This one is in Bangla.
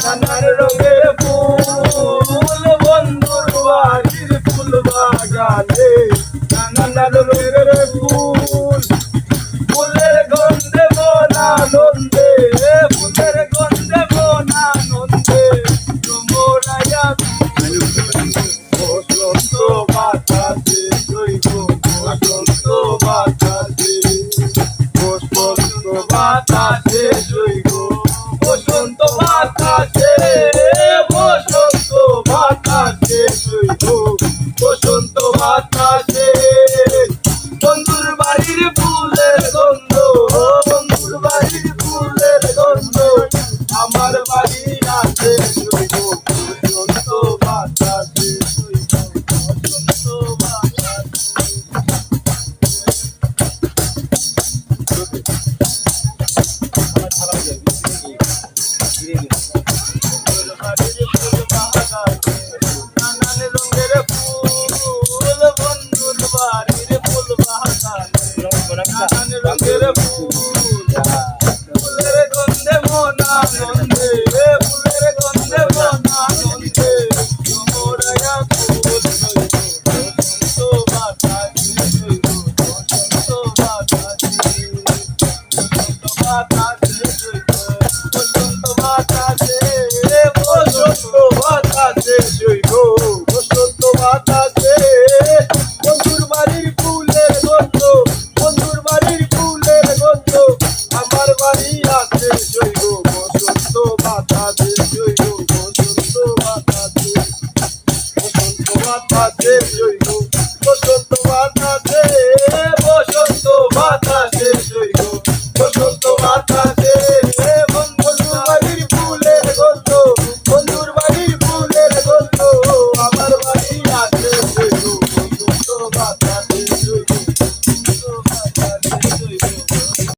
নানান রঙের ফুল বন্ধুর বাড়ির ফুল বাগানে নানান রঙের ফুল ফুলের গন্ধে মন আনন্দে ফুলের গন্ধে মন আনন্দে তোমরাইয়া বসন্ত বাতাসে জৈব বসন্ত বাতাসে বসন্ত বাতাসে জৈব বসন্ত বাতাসে বসন্ত বাতাসে জৈব বসন্ত বাতাসে বন্ধুর বাড়ির ফুলের গন্ধ বন্ধুর বাড়ির ফুলের গন্ধ আমার বাড়ি আছে